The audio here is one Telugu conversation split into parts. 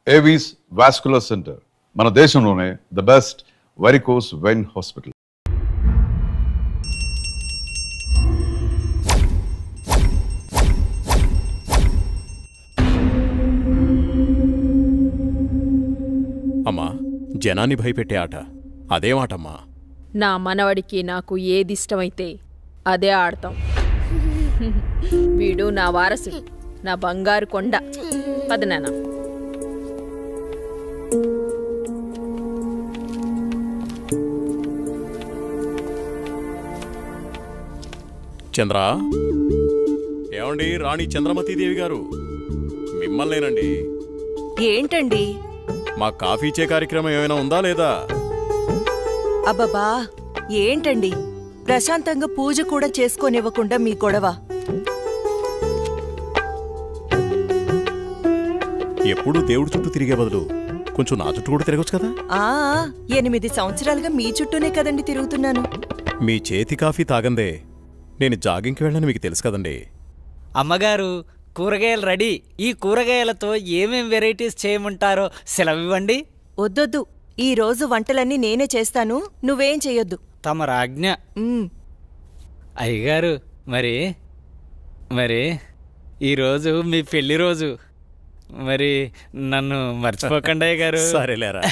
ఏవీస్ వాస్కులర్ సెంటర్ మన దేశంలోనే the best varicose vein hospital. అమ్మా, జనాన్ని భయపెట్టే ఆట అదేమాటమ్మా? నా మనవడికి నాకు ఏదిష్టమైతే అదే ఆడతాం. వీడు నా వారసుడు, నా బంగారు కొండ. పదనాన్న. చంద్ర, ఏమండి రాణి చంద్రమతీదేవి గారు, మిమ్మల్నేనండి. ఏంటండి? మా కాఫీ ఇచ్చే కార్యక్రమం ఏమైనా ఉందా లేదా? అబ్బబ్బా, ఏంటండి ప్రశాంతంగా పూజ కూడా చేసుకోనివ్వకుండా మీ గొడవ? ఎప్పుడూ దేవుడి చుట్టూ తిరిగే బదులు కొంచెం నా చుట్టూ కూడా తిరగచ్చు కదా. 8 సంవత్సరాలుగా మీ చుట్టూనే కదండి తిరుగుతున్నాను. మీ చేతి కాఫీ తాగందే నేను జాగింగ్కి వెళ్ళని మీకు తెలుసు కదండి. అమ్మగారు, కూరగాయలు రెడీ. ఈ కూరగాయలతో ఏమేం వెరైటీస్ చేయమంటారో సెలవివ్వండి. వద్దొద్దు, ఈ రోజు వంటలన్నీ నేనే చేస్తాను, నువ్వేం చెయ్యొద్దు. తమ రాజ్ఞ. అయ్యగారు, మరి ఈరోజు మీ పెళ్లి రోజు. మరి నన్ను మర్చిపోకండి అయ్యగారు. సరేలేరా.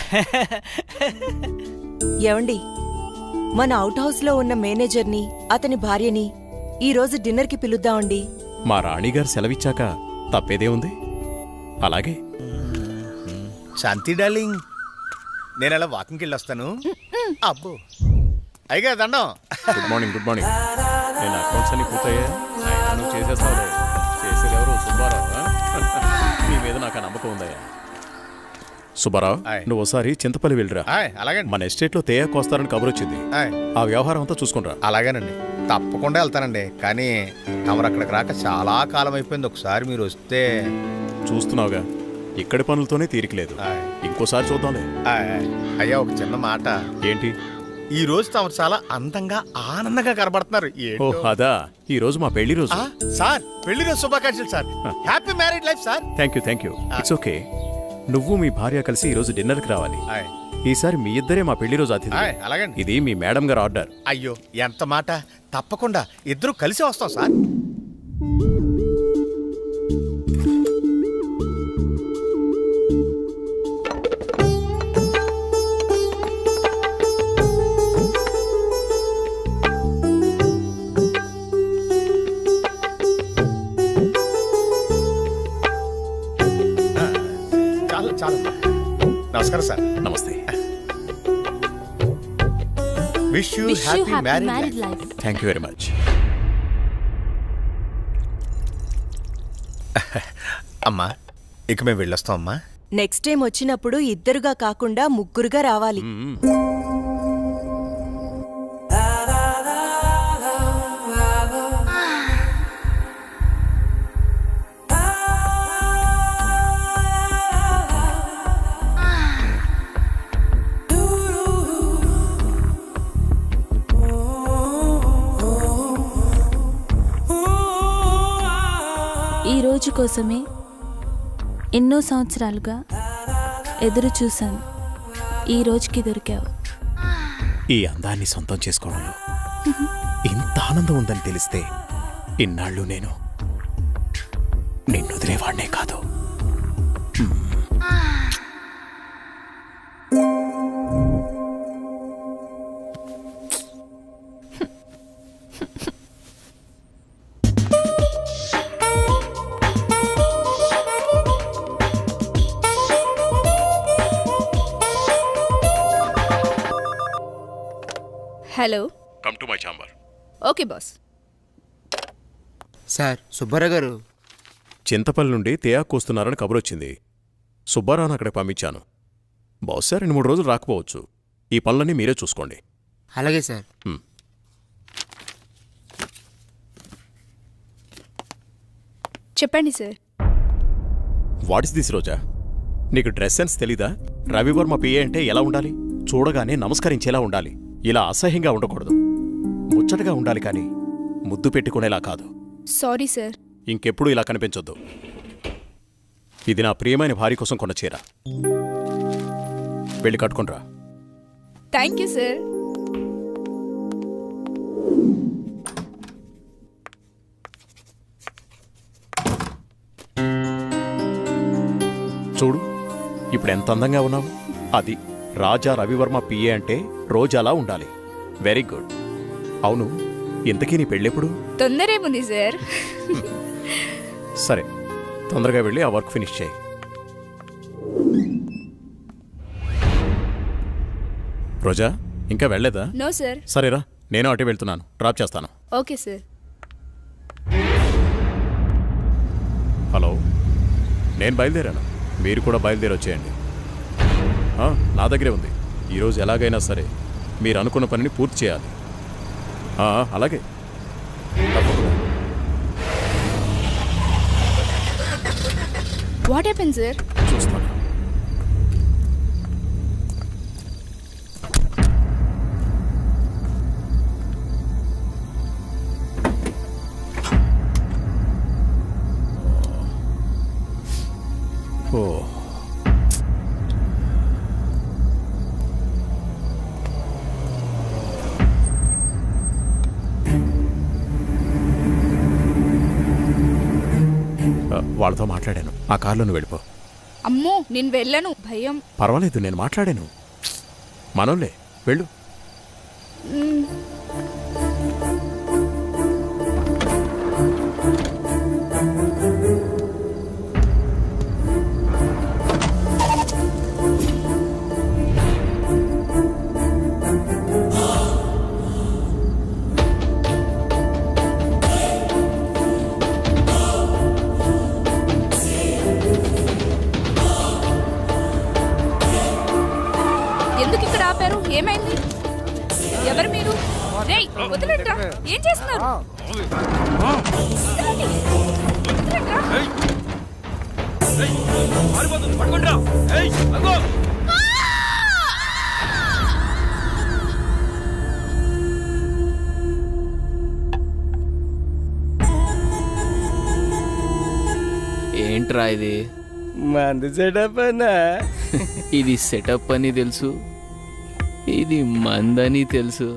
ఏవండి, మన అవుట్ హౌస్లో ఉన్న మేనేజర్ని, అతని భార్యని ఈ రోజు డిన్నర్కి పిలుద్దామండి. మా రాణిగారు సెలవిచ్చాక తప్పేదే ఉంది. అలాగే. శాంతి డార్లింగ్, నేను అలా వాకింగ్కి వెళ్ళొస్తాను. అబ్బో అయ్యగా దండం. Good morning. Good morning. నేను అకౌంట్స్ అన్ని పూర్తయ్యా? నువ్వు చేసేస్తావులే. చేసేది ఎవరు? సుబ్బారావు. నీ మీద నాకు ఆ నమ్మకం ఉందయ్యా. సుబ్బారావు, నువ్వు ఒకసారి చింతపల్లి వెళ్ళిరా. అలాగే. మన ఎస్టేట్లో తేయాకు వస్తారని కబురు వచ్చింది. ఆ వ్యవహారం అంతా చూసుకుంటా. అలాగేనండి, తప్పకుండా వెళ్తానండి. కానీ తమరు అక్కడికి రాక చాలా కాలం అయిపోయింది. ఒకసారి మీరు వస్తే. చూస్తున్నావుగా, ఇక్కడి పనులతోనే తీరికలేదు. ఇంకోసారి చూద్దాంలే. అయ్యా, ఒక చిన్న మాట. ఏంటి? ఈ రోజు తమరు చాలా అందంగా ఆనందంగా కనబడుతున్నారు. ఓ అదా, ఈ రోజు మా పెళ్లి రోజు. సార్, పెళ్లి రోజు శుభాకాంక్షలు sir. Happy married life sir. Thank you. It's okay. నువ్వు మీ భార్య కలిసి ఈ రోజు డిన్నర్కి రావాలి. ఈసారి మీ ఇద్దరే మా పెళ్లి రోజు అతిథి. అలాగండి. ఇది మీ మేడం గారు ఆర్డర్. అయ్యో, ఎంత మాట. తప్పకుండా ఇద్దరు కలిసి వస్తాం సార్. చాలా. నమస్కారం సార్. నమస్తే. Wish you happy married life. Thank you very much. అమ్మా, ఇక మేము వెళ్ళొస్తాం అమ్మా. నెక్స్ట్ టైం వచ్చినప్పుడు ఇద్దరుగా కాకుండా ముగ్గురుగా రావాలి. ఈ రోజు కోసమే ఎన్నో సంవత్సరాలుగా ఎదురు చూశాను. ఈ రోజుకి దొరికావు. ఈ అందాన్ని సొంతం చేసుకోవడంలో ఇంత ఆనందం ఉందని తెలిస్తే ఇన్నాళ్ళు నేను నిన్ను వదిలేవాడినే కాదు. Hello. Come to my chamber. Okay boss. Sir, Subbarao గారు చింతపల్లి నుండి తేయాకు వస్తున్నారని కబురొచ్చింది. సుబ్బారావును అక్కడికి పంపించాను. బహుశా 2-3 రోజులు రాకపోవచ్చు. ఈ పనులన్నీ మీరే చూసుకోండి. అలాగే సార్. చెప్పండి సార్. వాట్ ఇస్ దిస్ రోజా? నీకు డ్రెస్ సెన్స్ తెలీదా? రవివర్మ పిఏ అంటే ఎలా ఉండాలి? చూడగానే నమస్కరించేలా ఉండాలి. ఇలా అసహ్యంగా ఉండకూడదు. ముచ్చటగా ఉండాలి, కానీ ముద్దు పెట్టుకునేలా కాదు. Sorry sir. ఇంకెప్పుడు ఇలా కనిపించొద్దు. ఇది నా ప్రియమైన భార్య కోసం కొన్న చీర. వెళ్ళి కట్టుకుంట్రా. Thank you sir. చూడు ఇప్పుడు ఎంత అందంగా ఉన్నావు. అది రాజా రవివర్మ పిఏ అంటే రోజాలా ఉండాలి. Very good. అవును, ఇంతకీ నీ పెళ్ళెప్పుడు? తొందరేముంది సార్. సరే, తొందరగా వెళ్ళి ఆ వర్క్ ఫినిష్ చేయి. రోజా ఇంకా వెళ్ళలేదా? No sir. సరేరా, నేను అటే వెళ్తున్నాను, డ్రాప్ చేస్తాను. Okay sir. హలో, నేను బయలుదేరాను, మీరు కూడా బయలుదేరి వచ్చేయండి. నా దగ్గరే ఉంది. ఈరోజు ఎలాగైనా సరే మీరు అనుకున్న పనిని పూర్తి చేయాలి. అలాగే, తప్పకుండా. What happen sir? చూస్తాను. ఓ, వాళ్ళతో మాట్లాడాను. ఆ కార్లో నువ్వు వెళ్ళిపో. అమ్మో, నేను వెళ్ళను, భయం. పర్వాలేదు, నేను మాట్లాడాను. మనోళ్ళే, వెళ్ళు. ఎందుకు ఇక్కడ ఆపారు? ఏమైంది? ఎవరు మీరు? రేయ్, వదిలేట్రా. ఏం చేస్తున్నారు? వదిలేట్రా. ఏంట్రా ఇది? మంది సెటప్ అన్నా. ఇది సెటప్ అని తెలుసు, ఇది మందని తెలుసు,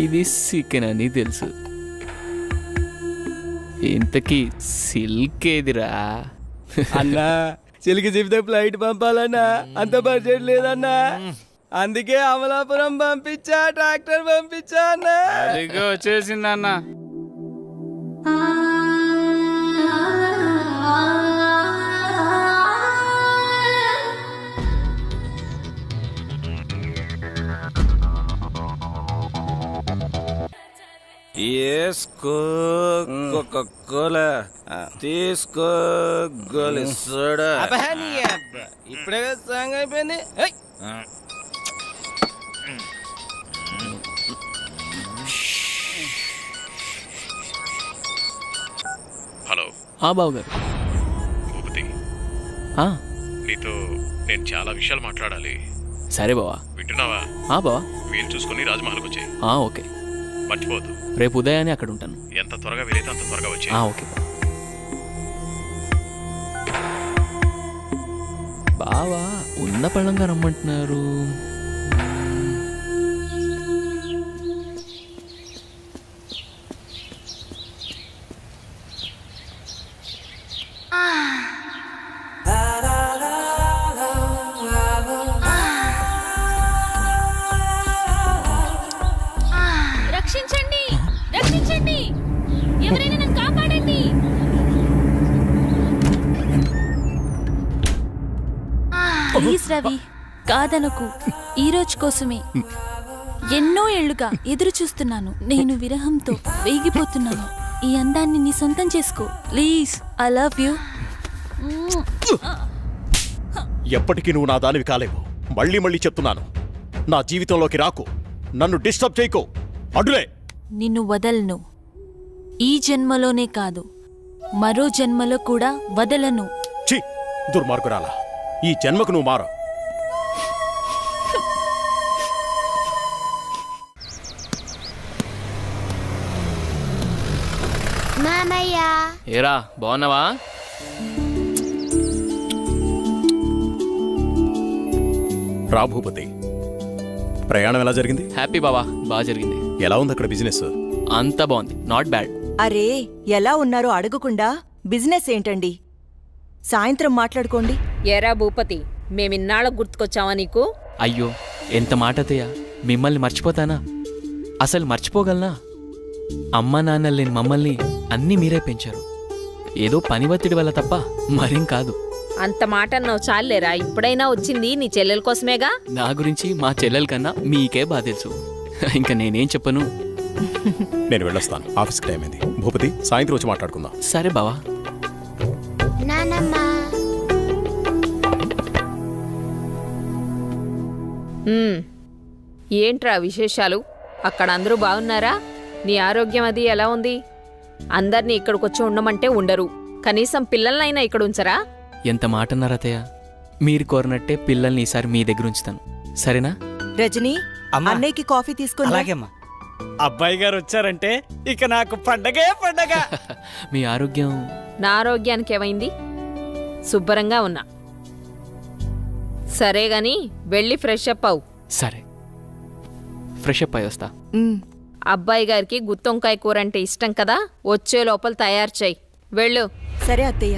ఇది చికెన్ అని తెలుసు. ఇంతకీ సిల్క్ ఏదిరా? అన్నా, చిలికి చెబితే ఫ్లైట్ పంపాలన్నా, అంత బడ్జెట్ లేదన్నా. అందుకే అమలాపురం పంపించా, ట్రాక్టర్ పంపించా అన్నా. అదిగో వచ్చేసిందన్నా. వేసుకో కోలా, తీసుకో గోలి సోడా. ఇప్పుడే సాంగ్ అయిపోయింది. హలో. బాబు గారు. భూపతి, నీతో నేను చాలా విషయాలు మాట్లాడాలి. సరే బావా. వింటున్నావా? బావా, వీలు చూసుకుని రాజమహల్కి వచ్చాయి. ఓకే. మర్చిపోద్దు. రేపు ఉదయాన్నే అక్కడ ఉంటాను. ఎంత త్వరగా వీలైతే అంత త్వరగా వచ్చాయి. ఓకే బావా. ఉన్న పళ్ళంగా రమ్మంటున్నారు. రక్షించండి, రక్షించండి, ఎవరైనా నన్ను కాపాడండి. ప్లీజ్ రవి, కాదనకు. ఈ రోజు కోసమే ఎన్నో ఏళ్లుగా ఎదురు చూస్తున్నాను. నేను విరహంతో వేగిపోతున్నాను. ఈ అందాన్ని నీ సొంతం చేసుకో ప్లీజ్. I love you. ఎప్పటికీ నువ్వు నా దానివి కాలేవు. మళ్ళీ మళ్ళీ చెప్తున్నాను, నా జీవితంలోకి రాకు, నన్ను డిస్టర్బ్ చేయకు. అడ్డులే. నిన్ను వదలను. ఈ జన్మలోనే కాదు, మరో జన్మలో కూడా వదలను. ఛీ, దుర్మార్గురాలా, ఈ జన్మకు నువ్వు మారు. మామయ్య ఏరా బాగున్నావా? రా భూపతి, ప్రయాణం ఎలా జరిగింది? హ్యాపీ బావా, బాగా జరిగింది. ఎలా ఉంది అక్కడ బిజినెస్? అంతా బాగుంది, నాట్ బ్యాడ్. అరే ఎలా ఉన్నారో అడగకుండా బిజినెస్ ఏంటండి? సాయంత్రం మాట్లాడుకోండి. ఏరా భూపతి, మేమిన్నాళ్ళకు గుర్తుకొచ్చావా నీకు? అయ్యో ఎంత మాట అత్తయ్య, మిమ్మల్ని మర్చిపోతానా? అసలు మర్చిపోగలనా? అమ్మా నాన్నలు లేని మమ్మల్ని అన్నీ మీరే పెంచారు. ఏదో పని ఒత్తిడి వల్ల తప్ప మరేం కాదు. అంత మాట అన్నావు చాలేరా, ఇప్పుడైనా వచ్చింది నీ చెల్లెల కోసమేగా. నా గురించి మా చెల్లెల కన్నా మీకే బాగా తెలుసు. ఇంకా నేనేం చెప్పను. నేను వెళ్ళొస్తాను, ఆఫీస్కి టైం అయింది. భూపతి, సాయంత్రం వచ్చి మాట్లాడుకుందాం. సరే బావా. ఏంట్రా విశేషాలు? అక్కడ అందరూ బాగున్నారా? నీ ఆరోగ్యం అది ఎలా ఉంది? అందర్నీ ఇక్కడికొచ్చి ఉండమంటే ఉండరు, కనీసం పిల్లలనైనా ఇక్కడ ఉంచరా? ఎంత మాట అన్నారు అత్తయ్య. మీరు కోరినట్టే పిల్లల్ని ఈసారి మీ దగ్గర ఉంచుతాను, సరేనా? రజనీ, అన్నయ్యకి కాఫీ తీసుకుని రా. అలాగేమ్మా. అబ్బాయి గారు వచ్చారంటే ఇక నాకు పండగే పండగ. మీ ఆరోగ్యం? నా ఆరోగ్యానికి ఏమైంది? శుభ్రంగా ఉన్నా. సరే గాని వెళ్ళి ఫ్రెష్ అప్ అవు. సరే, ఫ్రెష్ అప్ అయి వస్తా. ఉమ్. అబ్బాయి గారికి గుత్తొంకాయ కూర అంటే ఇష్టం కదా, వచ్చే లోపల తయారు చేయి. వెళ్ళు. సరే అత్తయ్య.